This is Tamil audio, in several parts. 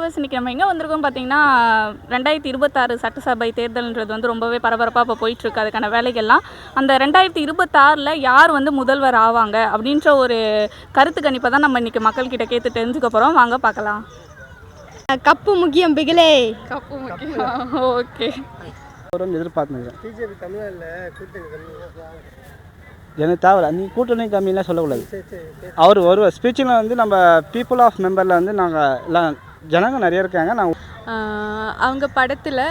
வியூவர்ஸ் இன்றைக்கி நம்ம எங்கே வந்திருக்கோம் பார்த்தீங்கன்னா 2026 சட்டசபை தேர்தல்ன்றது வந்து ரொம்பவே பரபரப்பாக இப்போ போயிட்டுருக்கு அதுக்கான வேலைகள்லாம். அந்த 2026ல் யார் வந்து முதல்வர் ஆவாங்க அப்படின்ற ஒரு கருத்து கணிப்பை தான் நம்ம இன்றைக்கி மக்கள்கிட்ட கேட்டு தெரிஞ்சுக்க போகிறோம். வாங்க பார்க்கலாம். கப்பு முக்கியம் பிகிலே. கப்பு முக்கியம். ஓகே. எதிர்பார்த்துங்க பிஜேபி தமிழ்நாட்டில் கூட்டணி எனக்கு தேவை நீ கூட்டணி கம்மியெலாம் சொல்லக்கூடாது. அவர் ஒரு ஸ்பீச்சில் வந்து நம்ம பீப்புள் ஆஃப் மெம்பரில் வந்து நாங்கள் எல்லாம் ஜனங்க நிறைய இருக்காங்க. அவங்க படத்தில்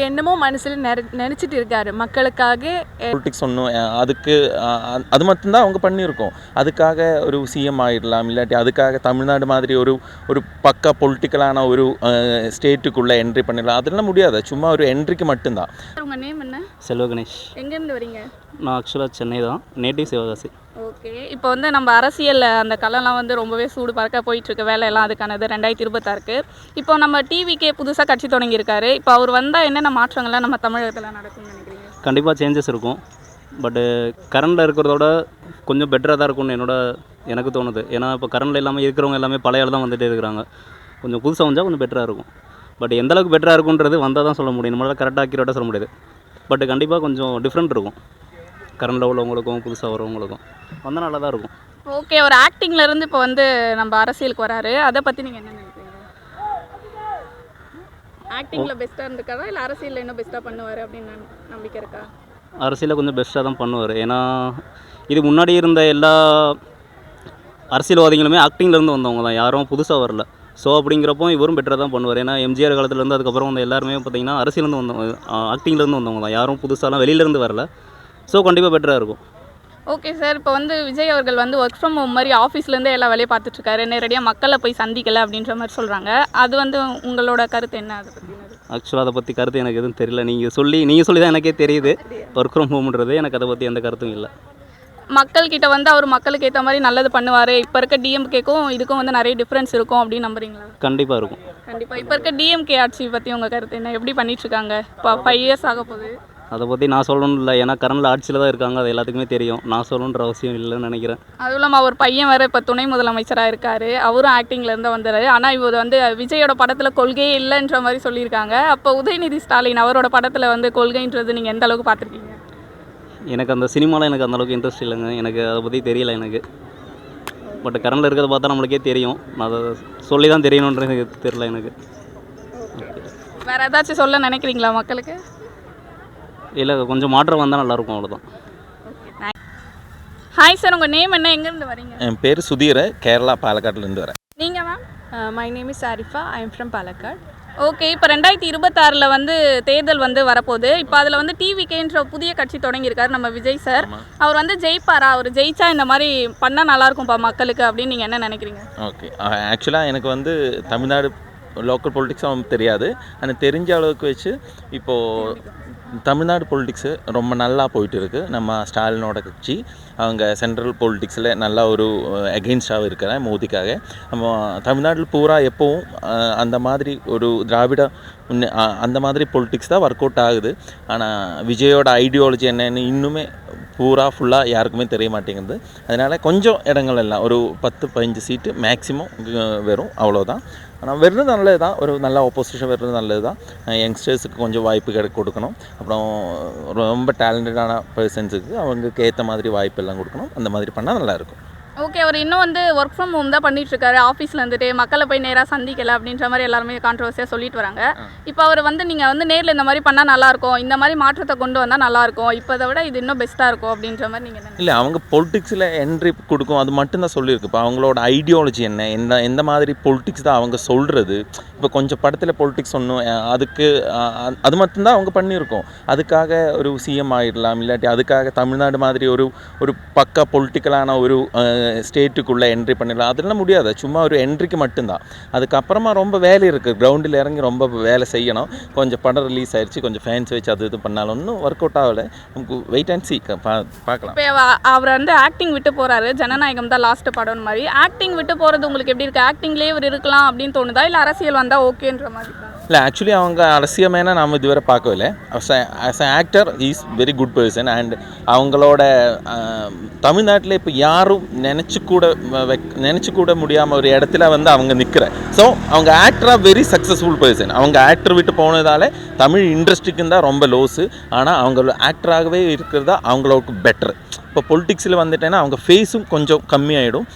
என்னமோ மனசில் நினச்சிட்டு இருக்காரு மக்களுக்காக. பொலிட்டிக்ஸ் ஒன்றும் அதுக்கு அது மட்டும்தான் அவங்க பண்ணியிருக்கோம். அதுக்காக ஒரு சிஎம் ஆகிடலாம், இல்லாட்டி அதுக்காக தமிழ்நாடு மாதிரி ஒரு பக்கா பொலிட்டிக்கலான ஒரு ஸ்டேட்டுக்குள்ளே என்ட்ரி பண்ணிடலாம், அதெல்லாம் முடியாது. சும்மா ஒரு என்ட்ரிக்கு மட்டும்தான். உங்கள் நேம் என்ன? செல்வ கணேஷ். எங்கேருந்து வரீங்க? நான் ஆக்சுவலாக சென்னை தான், நேட்டிவ் சிவகாசி. ஓகே. இப்போ வந்து நம்ம அரசியலில் அந்த களம்லாம் வந்து ரொம்பவே சூடு பறக்க போயிட்டுருக்கு, வேலையெல்லாம் அதுக்கானது 2026க்கு. இப்போ நம்ம டிவிக்கே புதுசாக கட்சி தொடங்கியிருக்காரு. இப்போ அவர் வந்தால் என்னென்ன மாற்றங்கள்லாம் நம்ம தமிழகத்தில் நடக்கும்னு நினைக்கிறீங்க? கண்டிப்பாக சேஞ்சஸ் இருக்கும். பட்டு கரண்டில் இருக்கிறதோட கொஞ்சம் பெட்டராக தான் இருக்கும்னு எனக்கு தோணுது. ஏன்னா இப்போ கரண்டில் எல்லாமே இருக்கிறவங்க எல்லாமே பழைய ஆள் தான் வந்துகிட்டே இருக்கிறாங்க. கொஞ்சம் புதுசாக வந்தால் கொஞ்சம் பெட்டராக இருக்கும். பட் எந்தளவுக்கு பெட்டராக இருக்குன்றது வந்தால் தான் சொல்ல முடியும், நம்மளால் கரெக்டாக அக்யூரேட்டாக சொல்ல முடியாது. பட் கண்டிப்பாக கொஞ்சம் டிஃப்ரெண்ட் இருக்கும். கரண்டில் உள்ளவங்களுக்கும் புதுசாக வரவங்களுக்கும் வந்தால் நல்லா தான் இருக்கும். ஓகே. ஒரு ஆக்டிங்லேருந்து இப்போ வந்து நம்ம அரசியலுக்கு வராரு, அதை பற்றி நீங்கள் என்ன நினைக்கிறீங்க? ஆக்டிங்கில் பெஸ்ட்டாக இருந்திருக்காரா இல்லை அரசியலில் இன்னும் பெஸ்ட்டாக பண்ணுவார் அப்படின்னு நம்பிக்கை இருக்கா? அரசியலில் கொஞ்சம் பெஸ்ட்டாக தான் பண்ணுவார். ஏன்னா இது முன்னாடி இருந்த எல்லா அரசியல்வாதிகளுமே ஆக்டிங்லேருந்து வந்தவங்க தான், யாரும் புதுசாக வரல. ஸோ அப்படிங்கிறப்போ இவரும் பெட்டராக தான் பண்ணுவார். ஏன்னா எம்ஜிஆர் காலத்துலேருந்து அதுக்கப்புறம் வந்து எல்லாருமே பார்த்திங்கன்னா அரசியலேருந்து வந்தவங்க, ஆக்டிங்லேருந்து வந்தவங்க தான், யாரும் புதுசாலாம் வெளியிலேருந்து வரல. ஸோ கண்டிப்பாக பெட்டராக இருக்கும். Okay sir. இப்போ வந்து விஜய் அவர்கள் வந்து ஒர்க் ஃப்ரம் ஹோம் மாதிரி ஆஃபீஸ்லேருந்தே எல்லா வேலையும் பார்த்துட்ருக்காரு, நேரடியாக மக்களை போய் சந்திக்கலை அப்படின்ற மாதிரி சொல்கிறாங்க. அது வந்து உங்களோட கருத்து என்ன அதை பற்றி? ஆக்சுவலாக அதை பற்றி கருத்து எனக்கு எதுவும் தெரியல. நீங்கள் சொல்லி தான் எனக்கே தெரியுது ஒர்க் ஃப்ரம் ஹோம்ன்றது. எனக்கு அதை பற்றி எந்த கருத்தும் இல்லை. மக்கள்கிட்ட வந்து அவர் மக்களுக்கு ஏற்ற மாதிரி நல்லது பண்ணுவார். இப்போ இருக்க டிஎம்கேக்கும் இதுக்கும் வந்து நிறைய டிஃப்ரென்ஸ் இருக்கும் அப்படின்னு நம்புறீங்களா? கண்டிப்பாக இருக்கும். கண்டிப்பாக. இப்போ இருக்க டிஎம்கே ஆட்சி பற்றி உங்கள் கருத்து என்ன? எப்படி பண்ணிகிட்ருக்காங்க? இப்போ 5 இயர்ஸ் ஆக போகுது. அதை பற்றி நான் சொல்லணும் இல்லை, ஏன்னா கரண்டில் ஆட்சியில் தான் இருக்காங்க, அது எல்லாத்துக்குமே தெரியும். நான் சொல்லணுன்ற அவசியம் இல்லைன்னு நினைக்கிறேன். அதுவும் இல்லாமல் அவர் பையன் வேறு இப்போ துணை முதலமைச்சராக இருக்கார், அவரும் ஆக்டிங்லேருந்து வந்துடுறாரு. ஆனால் இவர் வந்து விஜயோட படத்தில் கொள்கையே இல்லைன்ற மாதிரி சொல்லியிருக்காங்க. அப்போ உதயநிதி ஸ்டாலின் அவரோட படத்தில் வந்து கொள்கைன்றது நீங்கள் எந்த அளவுக்கு பார்த்துருக்கீங்க? எனக்கு அந்த சினிமாவில் எனக்கு அந்தளவுக்கு இன்ட்ரெஸ்ட் இல்லைங்க, எனக்கு அதை பற்றி தெரியல எனக்கு. பட் கரண்டில் இருக்கிறத பார்த்தா நம்மளுக்கே தெரியும், அதை சொல்லி தான் தெரியணுன்றது எனக்கு தெரியல எனக்கு. வேறு ஏதாச்சும் சொல்ல நினைக்கிறீங்களா மக்களுக்கு? இல்லை, கொஞ்சம் மாற்றம் வந்தால் நல்லாயிருக்கும், அவ்வளோதான். ஹாய் சார், உங்கள் நேம் என்ன? எங்கேருந்து வரீங்க? என் பேர் சுதீர், கேரளா பாலக்காட்டிலேருந்து வரேன். நீங்கள் ma'am? My name is Arifa, I am from Palakkad. Okay. இப்போ 2026ல் வந்து தேர்தல் வந்து வரப்போகுது. இப்போ அதில் வந்து டிவிகேன்ற புதிய கட்சி தொடங்கியிருக்காரு நம்ம விஜய் சார். அவர் வந்து ஜெயிப்பாரா? அவர் ஜெயிச்சா இந்த மாதிரி பண்ணால் நல்லாயிருக்கும்ப்பா மக்களுக்கு அப்படின்னு நீங்கள் என்ன நினைக்கிறீங்க? ஓகே. ஆக்சுவலாக எனக்கு வந்து தமிழ்நாடு லோக்கல் பொலிட்டிக்ஸும் தெரியாது. ஆனால் தெரிஞ்ச அளவுக்கு வச்சு இப்போது தமிழ்நாடு பொலிட்டிக்ஸு ரொம்ப நல்லா போயிட்டு இருக்குது. நம்ம ஸ்டாலினோட கட்சி அவங்க சென்ட்ரல் பொலிட்டிக்ஸில் நல்லா ஒரு எகெயின்ஸ்டாக இருக்கிறேன் மோதிக்காக. நம்ம தமிழ்நாட்டில் பூரா எப்போவும் அந்த மாதிரி ஒரு திராவிட அந்த மாதிரி பொலிட்டிக்ஸ் தான் ஒர்க் அவுட் ஆகுது. ஆனால் விஜயோட ஐடியாலஜி என்னென்னு இன்னுமே பூரா ஃபுல்லாக யாருக்குமே தெரிய மாட்டேங்குது. அதனால் கொஞ்சம் இடங்கள் எல்லாம் ஒரு 10-15 சீட்டு மேக்ஸிமம் வரும், அவ்வளோதான். ஆனால் வெறும் நல்லது தான், ஒரு நல்ல ஆப்போசிஷன் வெறும் நல்லது தான். யங்ஸ்டர்ஸுக்கு கொஞ்சம் வாய்ப்பு கொடுக்கணும். அப்புறம் ரொம்ப டேலண்டடான பர்சன்ஸுக்கு அவங்களுக்கு ஏற்ற மாதிரி வாய்ப்பு எல்லாம் கொடுக்கணும். அந்த மாதிரி பண்ணால் நல்லாயிருக்கும். ஓகே. அவர் இன்னும் வந்து ஒர்க் ஃப்ரம் ஹோம் தான் பண்ணிகிட்ருக்காரு, ஆஃபீஸில் இருந்துட்டு மக்களை போய் நேராக சந்திக்கலை அப்படின்ற மாதிரி எல்லாருமே கான்ட்ரவர்சியாக சொல்லிட்டு வராங்க. இப்போ அவர் வந்து நீங்கள் வந்து நேரில் இந்த மாதிரி பண்ணால் நல்லாயிருக்கும், இந்த மாதிரி மாற்றத்தை கொண்டு வந்தால் நல்லாயிருக்கும், இப்போ அதை விட இது இன்னும் பெஸ்ட்டாக இருக்கும் அப்படின்ற மாதிரி நீங்கள் என்ன? இல்லை, அவங்க பொலிட்டிக்ஸில் என்ட்ரி கொடுக்கும், அது மட்டும்தான் சொல்லியிருக்கு. இப்போ அவங்களோட ஐடியாலஜி என்ன, எந்த மாதிரி பொலிட்டிக்ஸ் தான் அவங்க சொல்கிறது. இப்போ கொஞ்சம் படத்தில் பொலிட்டிக்ஸ் ஒன்றும் அதுக்கு அது மட்டும்தான் அவங்க பண்ணியிருக்கோம். அதுக்காக ஒரு சிஎம் ஆகிடலாம், இல்லாட்டி அதுக்காக தமிழ்நாடு மாதிரி ஒரு பக்கா பொலிட்டிக்கலான ஒரு ஸ்டேட்டுக்குள்ளே என்ட்ரி பண்ணிடலாம், அதெல்லாம் முடியாது. சும்மா ஒரு என்ட்ரிக்கு மட்டும்தான். அதுக்கப்புறமா ரொம்ப வேலை இருக்குது, கிரவுண்டில் இறங்கி ரொம்ப வேலை செய்யணும். கொஞ்சம் படம் ரிலீஸ் ஆயிடுச்சு, கொஞ்சம் ஃபேன்ஸ் வச்சு அது இது பண்ணாலும் ஒன்றும் ஒர்க் அவுட் ஆகலை. நமக்கு வெயிட் அண்ட் சீ பார்க்கலாம். இப்போ அவர் வந்து ஆக்டிங் விட்டு போகிறாரு, ஜனநாயகம் தான் லாஸ்ட்டு படம் மாதிரி. ஆக்டிங் விட்டு போகிறது உங்களுக்கு எப்படி இருக்குது? ஆக்டிங்லேயே இவர் இருக்கலாம் அப்படின்னு தோணுதா, இல்லை அரசியல் வந்தால் ஓகேன்ற மாதிரி தான்? இல்லை ஆக்சுவலி அவங்க அரசியமேனா நாம் இதுவரை பார்க்கவில்லை. As a actor is very good person. And அவங்களோட தமிழ்நாட்டில் இப்போ யாரும் நினச்சி கூட முடியாமல் ஒரு இடத்துல வந்து அவங்க நிற்கிற. ஸோ அவங்க ஆக்டராக வெரி சக்ஸஸ்ஃபுல் பர்சன். அவங்க ஆக்டர் விட்டு போனதால் தமிழ் இண்டஸ்ட்ரிக்குன்னு தான் ரொம்ப லோஸு. ஆனால் அவங்க ஆக்டராகவே இருக்கிறதா அவங்களுக்கு பெட்டர். இப்போ பொலிட்டிக்ஸில் வந்துட்டேன்னா அவங்க ஃபேஸும் கொஞ்சம் கம்மியாயிடும்.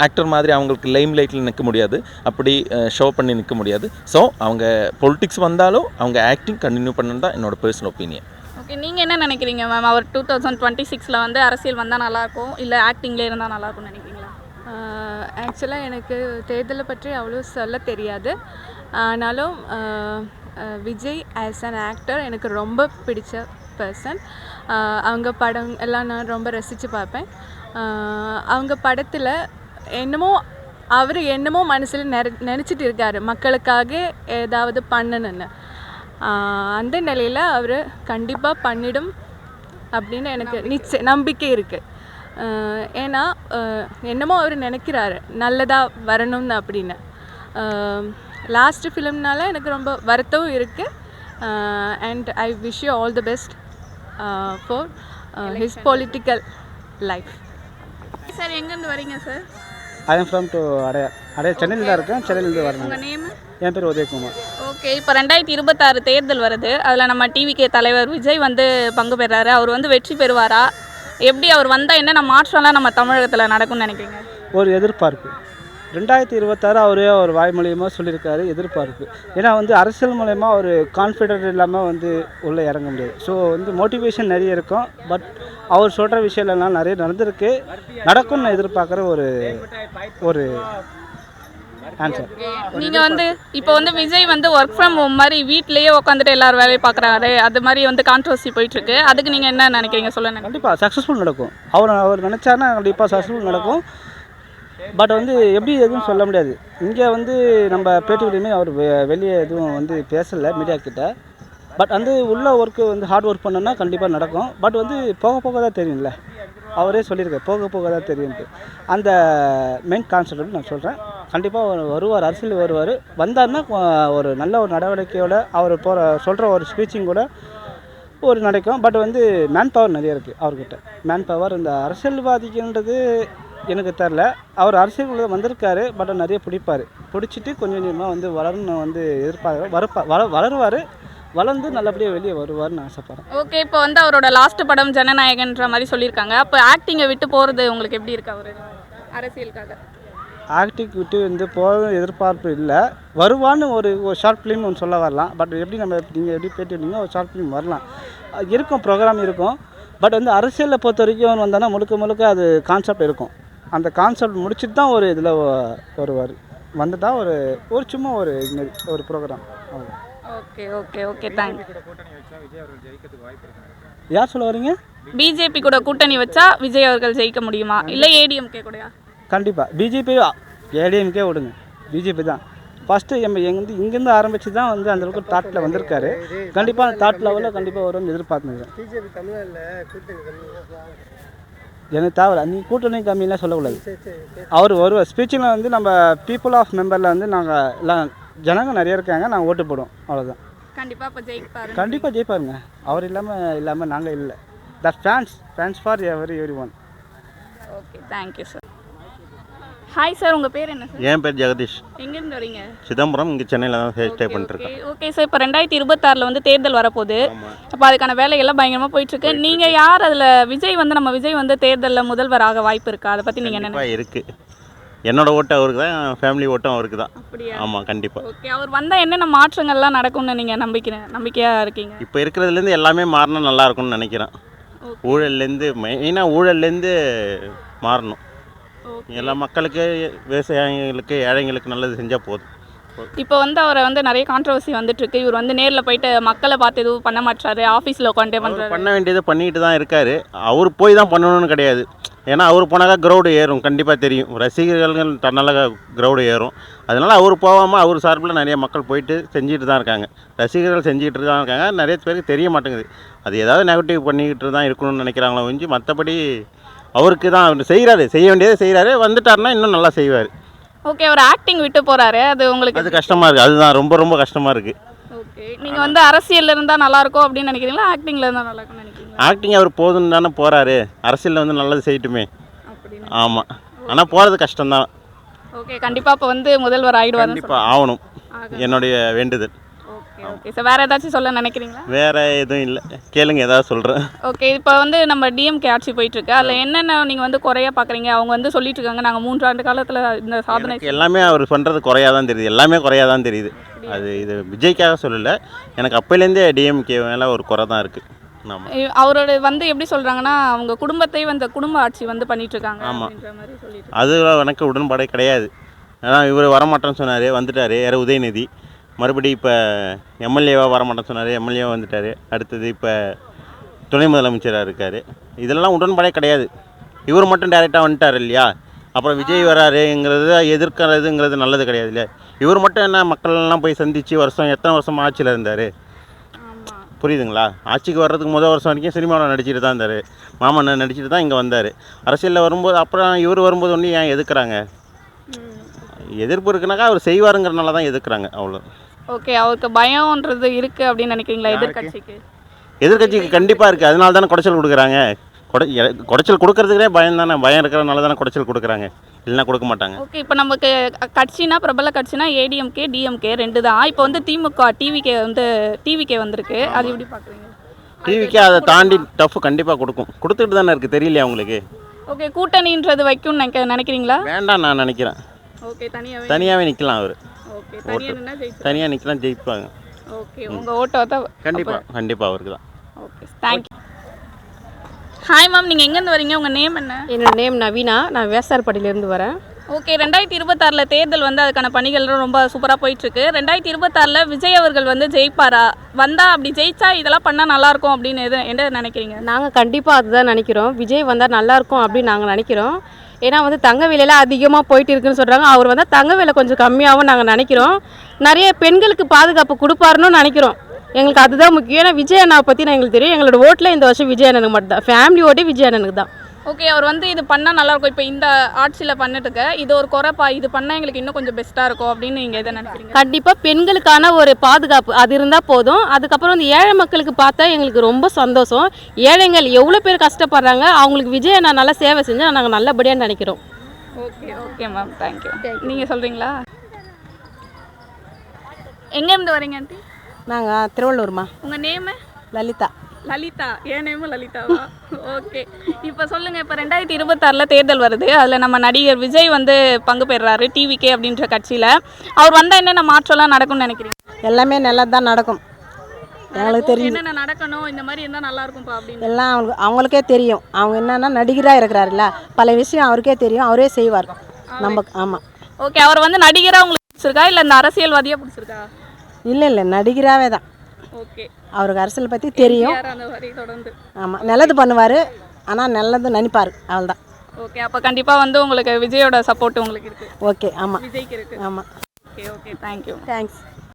ஆக்டர் மாதிரி அவங்களுக்கு லைம் லைட்டில் நிற்க முடியாது, அப்படி ஷோ பண்ணி நிற்க முடியாது. ஸோ அவங்க பொலிட்டிக்ஸ் வந்தாலும் அவங்க ஆக்டிங் கண்டினியூ பண்ணணும் தான் என்னோட பர்சனல் ஒப்பீனியன். ஓகே, நீங்கள் என்ன நினைக்கிறீங்க மேம்? அவர் 2026 வந்து அரசியல் வந்தால் நல்லாயிருக்கும் இல்லை ஆக்டிங்லேயே இருந்தால் நல்லாயிருக்கும்னு நினைக்கிறீங்களா? ஆக்சுவலாக எனக்கு தேர்தலை பற்றி அவ்வளோ சொல்ல தெரியாது. ஆனாலும் விஜய் ஆஸ் அன் ஆக்டர் எனக்கு ரொம்ப பிடிச்ச பர்சன். அவங்க படம் எல்லாம் நான் ரொம்ப ரசித்து பார்ப்பேன். அவங்க படத்தில் என்னமோ மனசில் நினச்சிட்டு இருக்கார், மக்களுக்காக ஏதாவது பண்ணணுன்னு. அந்த நிலையில் அவர் கண்டிப்பாக பண்ணிடும் அப்படின்னு எனக்கு நம்பிக்கை இருக்குது. ஏன்னா என்னமோ அவர் நினைக்கிறாரு நல்லதாக வரணும்னு அப்படின்னு. லாஸ்ட்டு ஃபிலிம்னால எனக்கு ரொம்ப வருத்தமும் இருக்குது. And I wish you all the best for his political life. Sir எங்கேருந்து வரீங்க sir? I am from to Adyar சென்னையில் தான் இருக்கேன். சென்னையிலேருந்து வரேன். உங்கள் நேம்? என் பேர் உதயகுமார். ஓகே, இப்போ 2026 தேர்தல் வருது. அதில் நம்ம டிவிகே தலைவர் விஜய் வந்து பங்கு பெறாரு. அவர் வந்து வெற்றி பெறுவாரா? எப்படி அவர் வந்தால் என்னென்ன மாற்றம்லாம் நம்ம தமிழகத்தில் நடக்கும்னு நினைக்கிறீங்க? ஒரு எதிர்பார்ப்பு 2026 அவரே ஒரு வாய் மூலியமாக சொல்லியிருக்காரு. எதிர்பார்ப்பு ஏன்னா வந்து அரசியல் மூலயமா ஒரு கான்ஃபிடென்ட் இல்லாமல் வந்து உள்ளே இறங்க முடியாது. ஸோ வந்து மோட்டிவேஷன் நிறைய இருக்கும். பட் அவர் சொல்கிற விஷயம்லாம் நிறைய நடந்திருக்கு, நடக்கும்னு நான் எதிர்பார்க்குற ஒரு ஆன்சர். நீங்கள் வந்து இப்போ வந்து விஜய் வந்து ஒர்க் ஃப்ரம் ஹோம் மாதிரி வீட்டிலேயே உட்காந்துட்டு எல்லாரும் வேலையை பார்க்குறாரு, அது மாதிரி வந்து கான்ட்ரவர்சி போயிட்டுருக்கு. அதுக்கு நீங்கள் என்ன நினைக்கிறீங்க சொல்லுங்கள். கண்டிப்பாக சக்ஸஸ்ஃபுல் நடக்கும். அவர் நினச்சாருன்னா கண்டிப்பாக சக்ஸஸ்ஃபுல் நடக்கும். பட் வந்து எப்படி எதுவும் சொல்ல முடியாது. இங்கே வந்து நம்ம பேட்டியுடையுமே அவர் வெளியே எதுவும் வந்து பேசலை மீடியா கிட்ட. பட் வந்து உள்ள ஒர்க்கு வந்து ஹார்ட் ஒர்க் பண்ணோன்னா கண்டிப்பாக நடக்கும். பட் வந்து போக போக தான் தெரியும்ல, அவரே சொல்லியிருக்காரு போக போக தான் தெரியும்ட்டு. அந்த மெயின் கான்செப்ட் நான் சொல்கிறேன். கண்டிப்பாக வருவார், அரசியல் வருவார். வந்தார்னா ஒரு நல்ல ஒரு நடவடிக்கையோட அவர் சொல்கிற ஒரு ஸ்பீச்சிங் கூட ஒரு நடக்கும். பட் வந்து மேன் பவர் நிறைய இருக்குது அவர்கிட்ட. மேன் பவர் இந்த அரசியல்வாதிக்குன்றது எனக்கு தெரில. அவர் அரசியலுக்குள்ளே வந்திருக்காரு. பட் நிறைய பிடிச்சிட்டு கொஞ்சம் கொஞ்சமாக வந்து வளரணும் வந்து வளருவார். வளர்ந்து நல்லபடியாக வெளியே வருவார்னு ஆசைப்பட்றேன். ஓகே, இப்போ வந்து அவரோட லாஸ்ட் படம் ஜனநாயகன்ற மாதிரி சொல்லியிருக்காங்க. அப்போ ஆக்டிங்கை விட்டு போகிறது உங்களுக்கு எப்படி இருக்கு? அவர் அரசியலுக்காக ஆக்டிங் விட்டு வந்து போகிற எதிர்பார்ப்பு இல்லை. வருவான்னு ஒரு ஷார்ட் ஃபிலிம் ஒன்று சொல்ல வரலாம். பட் எப்படி நீங்கள் எப்படி பேட்டிங்க ஒரு ஷார்ட் ஃபிலிம் வரலாம் இருக்கும், ப்ரோக்ராம் இருக்கும். பட் வந்து அரசியலில் பொறுத்த வரைக்கும் வந்தோன்னா முழுக்க அது கான்செப்ட் இருக்கும். அந்த கான்செப்ட் முடிச்சுட்டு தான் ஒரு இதில் வருவார். வந்துட்டால் ஒரு சும்மா ஒரு program. Okay okay okay thanks. யார் சொல்ல வரீங்க? பிஜேபி கூட கூட்டணி வச்சா விஜய் அவர்கள் ஜெயிக்க முடியுமா, இல்லை ஏடிஎம்கே கூடயா? கண்டிப்பாக பிஜேபி, ஏடிஎம்கே விடுங்க, பிஜேபி தான் ஃபஸ்ட்டு. இங்கேருந்து ஆரம்பித்து தான் வந்து அந்தளவுக்கு தாட்டில் வந்திருக்காரு. கண்டிப்பாக தாட் லெவலில் கண்டிப்பாக வரும்னு எதிர்பார்த்துருக்கேன். பிஜேபி தமிழ்நாட்டில் கூட்டணி எனக்கு தேவை. நீ கூட்டணி கம்மியெலாம் சொல்லக்கூடாது. அவர் வருவார். ஸ்பீச்சில் வந்து நம்ம பீப்புள் ஆஃப் மெம்பரில் வந்து நாங்கள் எல்லாம் ஜனங்க நிறைய இருக்காங்க, நாங்கள் ஓட்டு போடுவோம், அவ்வளோதான். கண்டிப்பாக ஜெயிப்பாருங்க. அவர் இல்லாமல் நாங்கள் இல்லை. The fans for every one. Okay, thank you sir. Hi sir, உங்கள் பேர் என்ன சார்? என் பேர் ஜெகதீஷ். எங்கேருந்து வரீங்க? சிதம்பரம், இங்கே சென்னையில் தான் ஸ்டே பண்ணிட்டுருக்கேன். ஓகே சார், இப்போ 2026 வந்து தேர்தல் வரப்போகுது. அப்போ அதுக்கான வேலையெல்லாம் பயங்கரமாக போயிட்டுருக்கு. நீங்கள் யார் அதில் நம்ம விஜய் வந்து தேர்தலில் முதல்வராக வாய்ப்பு இருக்கா? அதை பற்றி நீங்கள் என்ன? இருக்குது. என்னோட ஓட்டு அவருக்கு தான், என் ஃபேமிலி ஓட்டும் அவருக்கு தான். அப்படியா? ஆமாம், கண்டிப்பாக. ஓகே, அவர் வந்தால் என்னென்ன மாற்றங்கள்லாம் நடக்கும்னு நீங்கள் நம்பிக்கையாக இருக்கீங்க? இப்போ இருக்கிறதுலேருந்து எல்லாமே மாறினா நல்லா இருக்கும்னு நினைக்கிறேன். மெயினாக ஊழல்லேருந்து மாறணும். எல்லா மக்களுக்கு, விவசாயிகளுக்கு, ஏழைங்களுக்கு நல்லது செஞ்சால் போதும். இப்போ வந்து அவரை வந்து நிறைய கான்ட்ரவர்சி வந்துட்டுருக்கு. இவர் வந்து நேரில் போயிட்டு மக்களை பார்த்து எதுவும் பண்ண மாட்டாரு, ஆஃபீஸில் உட்காண்டே பண்ணுறாரு. பண்ண வேண்டியதை பண்ணிட்டு தான் இருக்கார். அவர் போய் தான் பண்ணணும்னு கிடையாது. ஏன்னா அவர் போனாக்கா க்ரௌடு ஏறும், கண்டிப்பாக தெரியும். ரசிகர்கள் தன்னால் க்ரௌடு ஏறும். அதனால் அவர் போகாமல் அவர் சார்பில் நிறைய மக்கள் போயிட்டு செஞ்சுட்டு தான் இருக்காங்க. ரசிகர்கள் செஞ்சுக்கிட்டு தான் இருக்காங்க. நிறைய பேருக்கு தெரிய மாட்டேங்குது. அது ஏதாவது நெகட்டிவ் பண்ணிக்கிட்டு தான் இருக்கணும்னு நினைக்கிறாங்களோ ஒழிஞ்சு மற்றபடி அவருக்கு தான் அவர் செய்கிறாரு, செய்ய வேண்டியதை செய்கிறாரு. வந்துட்டாருன்னா இன்னும் நல்லா செய்வார். ஓகே, அவர் ஆக்டிங் விட்டு போறாரு, அது உங்களுக்கு அது கஷ்டமாக இருக்குது, அதுதான் ரொம்ப ரொம்ப கஷ்டமாக இருக்குது. ஓகே. நீங்கள் வந்து அரசியலில் இருந்தால் நல்லாயிருக்கும் அப்படின்னு நினைக்கிறீங்களா, ஆக்டிங்கில் இருந்தால் நல்லா இருக்கும்னு நினைக்கிறீங்களா? ஆக்டிங் அவர் போதுன்னு தானே போகிறாரு, அரசியலில் வந்து நல்லது செய்யட்டுமே. அப்படின்னு. ஆமாம், ஆனால் போகிறது கஷ்டம்தான். ஓகே, கண்டிப்பாக இப்போ வந்து முதல்வர் ஆயிடுவாருன்னு கண்டிப்பாக ஆகணும் என்னுடைய வேண்டுதல். ஓகே ஓகே சார், வேறு ஏதாச்சும் சொல்ல நினைக்கிறீங்களா? வேறு எதுவும் இல்லை, கேளுங்க ஏதாவது சொல்கிறேன். ஓகே, இப்போ வந்து நம்ம டிஎம்கே ஆட்சி போயிட்டுருக்கு, அதில் என்னென்ன நீங்கள் வந்து குறையா பார்க்குறீங்க? அவங்க வந்து சொல்லிட்டு இருக்காங்க நாங்கள் 3 ஆண்டு காலத்தில் இந்த சாதனை எனக்கு எல்லாமே அவர் பண்ணுறது குறையாக தான் தெரியுது, எல்லாமே குறையாக தான் தெரியுது. அது இது விஜய்க்காக சொல்லலை, எனக்கு அப்போலேருந்தே டிஎம்கே மேலே ஒரு குறை தான் இருக்குது. ஆமாம், அவரோட வந்து எப்படி சொல்கிறாங்கன்னா அவங்க குடும்பத்தை வந்து குடும்ப ஆட்சி வந்து பண்ணிட்டு இருக்காங்க ஆமாம். அப்படின்ற மாதிரி சொல்லிட்டு. அது எனக்கு உடன்பாடே கிடையாது. ஏன்னா இவர் வரமாட்டேன்னு சொன்னார், வந்துட்டார். யார் உதயநிதி மறுபடியும் இப்போ எம்எல்ஏவாக வரமாட்டேன்னு சொன்னார், எம்எல்ஏவாக வந்துட்டார். அடுத்தது இப்போ துணை முதலமைச்சராக இருக்கார். இதெல்லாம் உடன்பாடே கிடையாது. இவர் மட்டும் டைரெக்டாக வந்துட்டார் இல்லையா, அப்புறம் விஜய் வராருங்கிறது எதிர்க்கிறதுங்கிறது நல்லது கிடையாது இல்லையா. இவர் மட்டும் என்ன மக்கள்லாம் போய் சந்தித்து எத்தனை வருஷம் ஆட்சியில் இருந்தார், ஆமாம். புரியுதுங்களா? ஆட்சிக்கு வர்றதுக்கு முதல் வருஷம் வரைக்கும் சினிமாவில் நடிச்சுட்டு தான் இருந்தார், மாமன்னன் நடிச்சுட்டு தான் இங்கே வந்தார். அரசியலில் வரும்போது அப்புறம் இவர் வரும்போது ஒன்று ஏன் எதுக்குறாங்க? எதிர்ப்பு இருக்குனாக்கா அவர் செய்வாருங்கிறனால தான் எதிர்க்கிறாங்க, அவ்வளோ. ஓகே, அவருக்கு பயம்ன்றது இருக்குது அப்படின்னு நினைக்கிறீங்களா எதிர்க்கட்சிக்கு? எதிர்க்கட்சிக்கு கண்டிப்பாக இருக்குது, அதனால தானே குடைச்சல் கொடுக்குறாங்க. குடைச்சல் கொடுக்கறதுக்கே பயம் தானே, பயம் இருக்கிறனால தானே குடைச்சல் கொடுக்குறாங்க, இல்லைன்னா கொடுக்க மாட்டாங்க. ஓகே, இப்போ நமக்கு கட்சினா பிரபல கட்சினா ஏடிஎம்கே டிஎம்கே 2 தான். இப்போ வந்து திமுக டிவிகே வந்திருக்கு, அது எப்படி பார்க்குறீங்க? டிவிக்கே அதை தாண்டி டஃப் கண்டிப்பாக கொடுத்துட்டு தானே இருக்குது, தெரியலையா உங்களுக்கு? ஓகே, கூட்டணின்றது வைக்கும்னு நினைக்கிறீங்களா? வேண்டாம் நான் நினைக்கிறேன். ஓகே, தனியாகவே நிற்கலாம் அவர், ஓகே, தனியாக நின்னா ஜெயிச்சு. தனியாக நிற்கலாம், ஜெயிப்பாங்க. ஓகே, உங்கள் ஓட்டை தான் கண்டிப்பாக அவருக்கு தான். Okay, thank you. ஹாய் மேம், நீங்கள் எங்கேருந்து வரீங்க? உங்கள் நேம் என்ன? என்னோட நேம் நவீனா, நான் வேசார்பாடியிலேருந்து வரேன். ஓகே, 2026 தேர்தல் வந்து அதுக்கான பணிகள் ரொம்ப சூப்பராக போயிட்டுருக்கு. 2026 விஜய் அவர்கள் வந்து ஜெயிப்பாரா? வந்தால் அப்படி ஜெயிச்சா இதெல்லாம் பண்ணால் நல்லாயிருக்கும் அப்படின்னு என்ன நினைக்கிறீங்க? நாங்கள் கண்டிப்பாக அதுதான் நினைக்கிறோம். விஜய் வந்தால் நல்லாயிருக்கும் அப்படின்னு நாங்கள் நினைக்கிறோம். ஏன்னா வந்து தங்க விலையெல்லாம் அதிகமாக போயிட்டு இருக்குன்னு சொல்கிறாங்க. அவர் வந்தால் தங்க விலை கொஞ்சம் கம்மியாகவும் நாங்கள் நினைக்கிறோம். நிறைய பெண்களுக்கு பாதுகாப்பு கொடுப்பாருன்னு நினைக்கிறோம். எங்களுக்கு அதுதான் முக்கியம். ஏன்னா விஜய் அண்ணா பற்றி நான் எங்களுக்கு தெரியும். எங்களோட ஓட்டில் இந்த வருஷம் விஜய் அண்ணனுக்கு மட்டும் தான், ஃபேமிலி ஓட்டே விஜய் அண்ணனுக்கு தான். ஓகே, அவர் வந்து இது பண்ணால் நல்லாயிருக்கும், இப்போ இந்த ஆட்சியில் பண்ணிட்டுக்க இது ஒரு குறைப்பா, இது பண்ணால் எங்களுக்கு இன்னும் கொஞ்சம் பெஸ்ட்டாக இருக்கும் அப்படின்னு நீங்கள் எதை நினைக்கிறீங்க? கண்டிப்பாக பெண்களுக்கான ஒரு பாதுகாப்பு அது இருந்தால் போதும். அதுக்கப்புறம் வந்து ஏழை மக்களுக்கு பார்த்தா எங்களுக்கு ரொம்ப சந்தோஷம். ஏழைகள் எவ்வளோ பேர் கஷ்டப்படுறாங்க, அவங்களுக்கு விஜய் அண்ணா நல்லா சேவை செஞ்சால் நாங்கள் நல்லபடியாக நினைக்கிறோம். Okay okay ma'am, thank you. நீங்கள் சொல்கிறீங்களா? எங்கேருந்து வரீங்க ஆண்டி? நாங்கள் திருவள்ளூர்மா. உங்கள் நேமு? லலிதா. லலிதா, என் நேமும் லலிதாவா? ஓகே, இப்போ சொல்லுங்கள், இப்போ 2026 தேர்தல் வருது, அதில் நம்ம நடிகர் விஜய் வந்து பங்கு பெறுறாரு டிவிகே அப்படின்ற கட்சியில். அவர் வந்தால் என்னென்ன மாற்றம்லாம் நடக்கும்னு நினைக்கிறீங்க? எல்லாமே நல்லது தான் நடக்கும், எங்களுக்கு தெரியும். என்னென்ன நடக்கணும், இந்த மாதிரி இருந்தால் நல்லா இருக்கும்ப்பா அப்படின்னு எல்லாம் அவங்களுக்கே தெரியும். அவங்க என்னென்னா நடிகராக இருக்கிறாருல்ல, பல விஷயம் அவருக்கே தெரியும், அவரே செய்வார். நம்ம ஆமாம். ஓகே, அவர் வந்து நடிகராக உங்களுக்கு பிடிச்சிருக்கா இல்லை இந்த அரசியல்வாதியாக பிடிச்சிருக்கா? இல்லை நடிகராகவே தான். ஓகே, அவருக்கு அரசியல் பற்றி தெரியும். அந்த மாதிரி தொடர்ந்து ஆமாம், நல்லது பண்ணுவார், ஆனால் நல்லது நினைப்பார், அவ்வளோதான். ஓகே, அப்போ கண்டிப்பாக வந்து உங்களுக்கு விஜயோட சப்போர்ட் உங்களுக்கு இருக்குது. ஓகே, ஆமாம், விஜய்க்கு இருக்குது. ஆமாம். Okay okay, thank you. தேங்க்ஸ்.